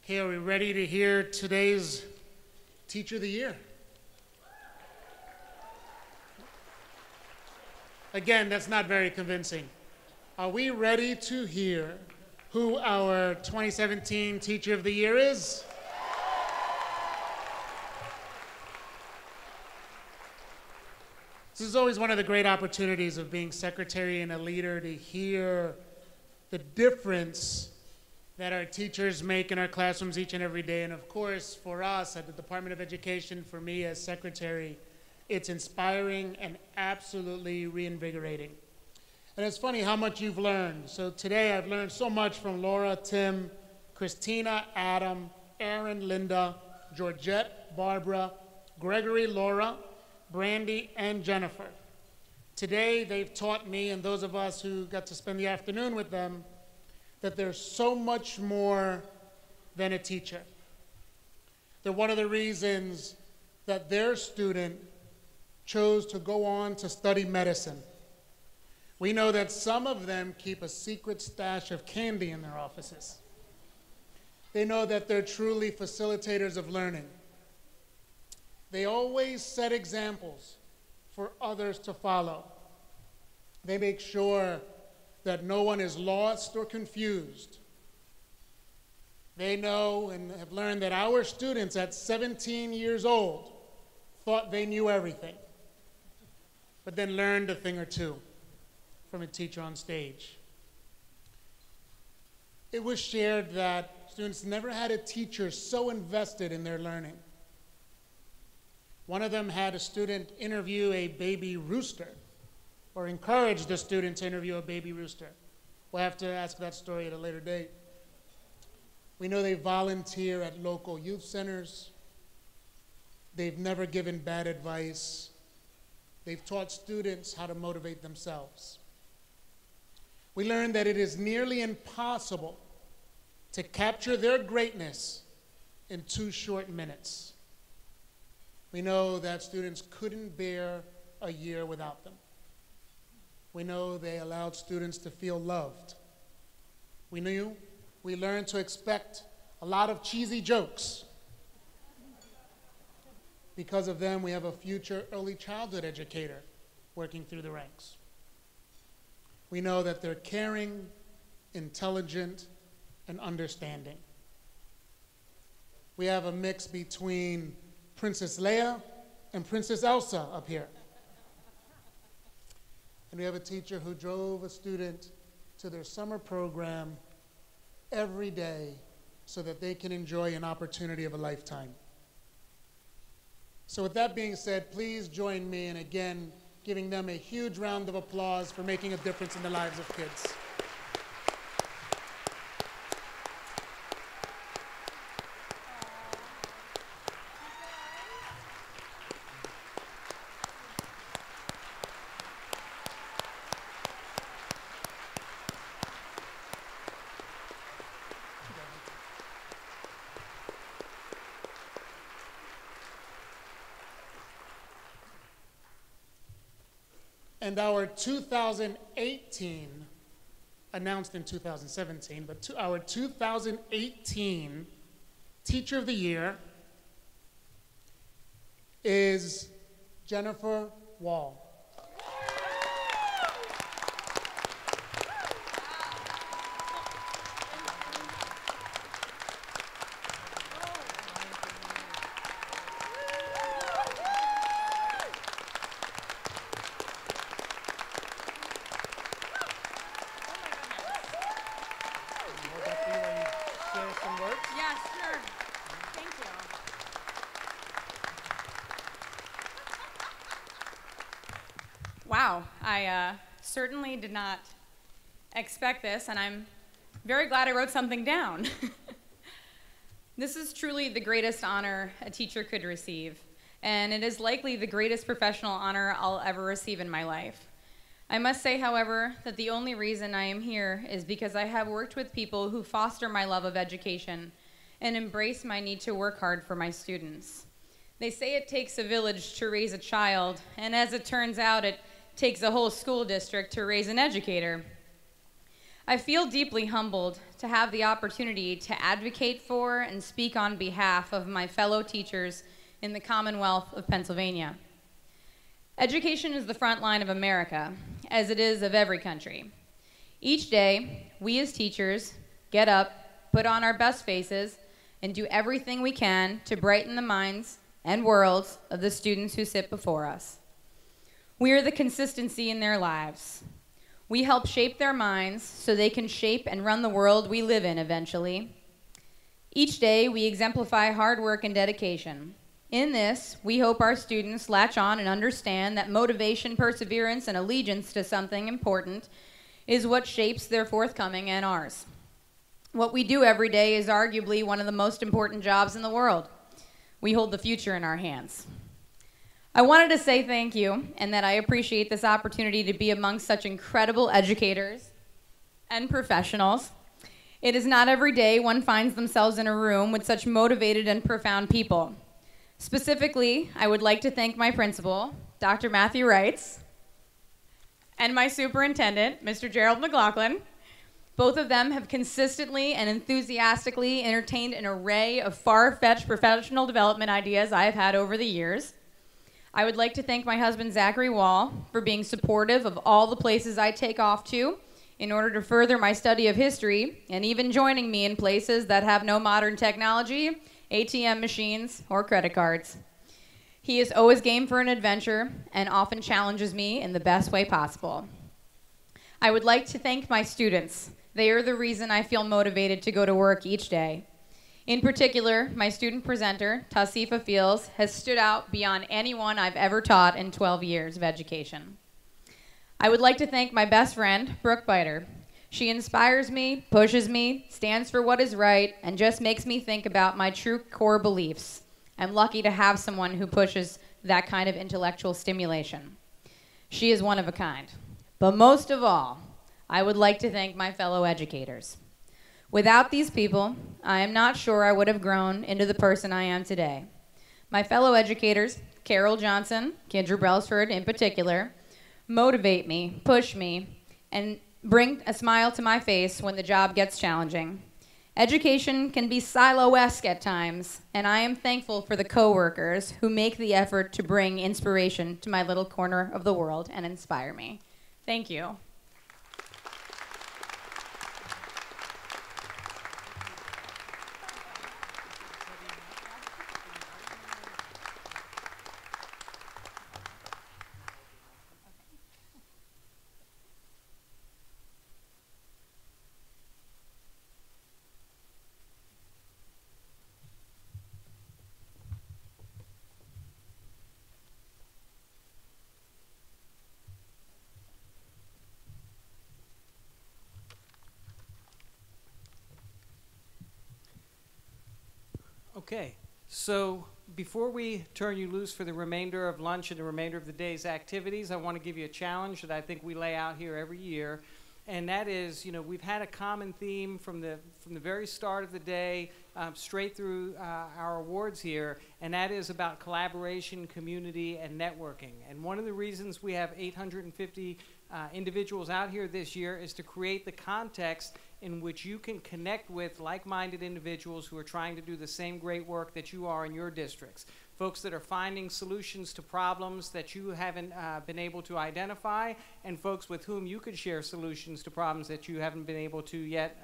Okay, are we ready to hear today's Teacher of the Year? Again, that's not very convincing. Are we ready to hear who our 2017 Teacher of the Year is? This is always one of the great opportunities of being secretary and a leader, to hear the difference that our teachers make in our classrooms each and every day. And of course, for us at the Department of Education, for me as secretary, it's inspiring and absolutely reinvigorating. And it's funny how much you've learned. So today I've learned so much from Laura, Tim, Christina, Adam, Aaron, Linda, Georgette, Barbara, Gregory, Laura, Brandy, and Jennifer. Today they've taught me, and those of us who got to spend the afternoon with them, that there's so much more than a teacher. They're one of the reasons that their student chose to go on to study medicine. We know that some of them keep a secret stash of candy in their offices. They know that they're truly facilitators of learning. They always set examples for others to follow. They make sure that no one is lost or confused. They know and have learned that our students at 17 years old thought they knew everything, but then learned a thing or two from a teacher on stage. It was shared that students never had a teacher so invested in their learning. One of them had a student interview a baby rooster, or encourage the student to interview a baby rooster. We'll have to ask that story at a later date. We know they volunteer at local youth centers. They've never given bad advice. They've taught students how to motivate themselves. We learned that it is nearly impossible to capture their greatness in 2 short minutes. We know that students couldn't bear a year without them. We know they allowed students to feel loved. We learned to expect a lot of cheesy jokes. Because of them, we have a future early childhood educator working through the ranks. We know that they're caring, intelligent, and understanding. We have a mix between Princess Leia and Princess Elsa up here. And we have a teacher who drove a student to their summer program every day so that they can enjoy an opportunity of a lifetime. So with that being said, please join me in again giving them a huge round of applause for making a difference in the lives of kids. And our 2018, announced in 2017, but our 2018 Teacher of the Year is Jennifer Wall. Yes, sure. Thank you. Wow, I certainly did not expect this, and I'm very glad I wrote something down. This is truly the greatest honor a teacher could receive, and it is likely the greatest professional honor I'll ever receive in my life. I must say, however, that the only reason I am here is because I have worked with people who foster my love of education and embrace my need to work hard for my students. They say it takes a village to raise a child, and as it turns out, it takes a whole school district to raise an educator. I feel deeply humbled to have the opportunity to advocate for and speak on behalf of my fellow teachers in the Commonwealth of Pennsylvania. Education is the front line of America, as it is of every country. Each day, we as teachers get up, put on our best faces, and do everything we can to brighten the minds and worlds of the students who sit before us. We are the consistency in their lives. We help shape their minds so they can shape and run the world we live in eventually. Each day, we exemplify hard work and dedication. In this, we hope our students latch on and understand that motivation, perseverance, and allegiance to something important is what shapes their forthcoming and ours. What we do every day is arguably one of the most important jobs in the world. We hold the future in our hands. I wanted to say thank you and that I appreciate this opportunity to be among such incredible educators and professionals. It is not every day one finds themselves in a room with such motivated and profound people. Specifically, I would like to thank my principal, Dr. Matthew Reitz, and my superintendent, Mr. Gerald McLaughlin. Both of them have consistently and enthusiastically entertained an array of far-fetched professional development ideas I have had over the years. I would like to thank my husband, Zachary Wall, for being supportive of all the places I take off to in order to further my study of history, and even joining me in places that have no modern technology, ATM machines, or credit cards. He is always game for an adventure and often challenges me in the best way possible. I would like to thank my students. They are the reason I feel motivated to go to work each day. In particular, my student presenter, Tasifa Fields, has stood out beyond anyone I've ever taught in 12 years of education. I would like to thank my best friend, Brooke Biter. She inspires me, pushes me, stands for what is right, and just makes me think about my true core beliefs. I'm lucky to have someone who pushes that kind of intellectual stimulation. She is one of a kind. But most of all, I would like to thank my fellow educators. Without these people, I am not sure I would have grown into the person I am today. My fellow educators, Carol Johnson, Kendra Brelsford in particular, motivate me, push me, and bring a smile to my face when the job gets challenging. Education can be silo-esque at times, and I am thankful for the coworkers who make the effort to bring inspiration to my little corner of the world and inspire me. Thank you. Okay, so before we turn you loose for the remainder of lunch and the remainder of the day's activities, I want to give you a challenge that I think we lay out here every year, and that is, we've had a common theme from the very start of the day straight through our awards here, and that is about collaboration, community, and networking. And one of the reasons we have 850 individuals out here this year is to create the context in which you can connect with like-minded individuals who are trying to do the same great work that you are in your districts. Folks that are finding solutions to problems that you haven't been able to identify, and folks with whom you could share solutions to problems that you haven't been able to yet,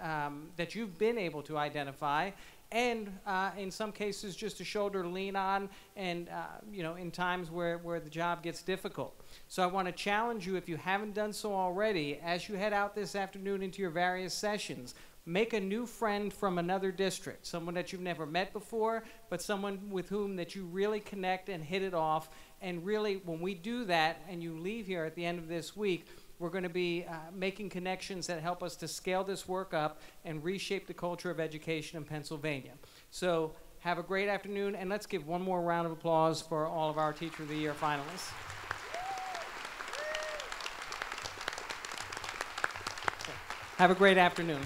that you've been able to identify, and in some cases just a shoulder to lean on, and in times where the job gets difficult. So I want to challenge you, if you haven't done so already, as you head out this afternoon into your various sessions, make a new friend from another district, someone that you've never met before, but someone with whom that you really connect and hit it off. And really, when we do that and you leave here at the end of this week, we're going to be making connections that help us to scale this work up and reshape the culture of education in Pennsylvania. So have a great afternoon, and let's give one more round of applause for all of our Teacher of the Year finalists. Have a great afternoon.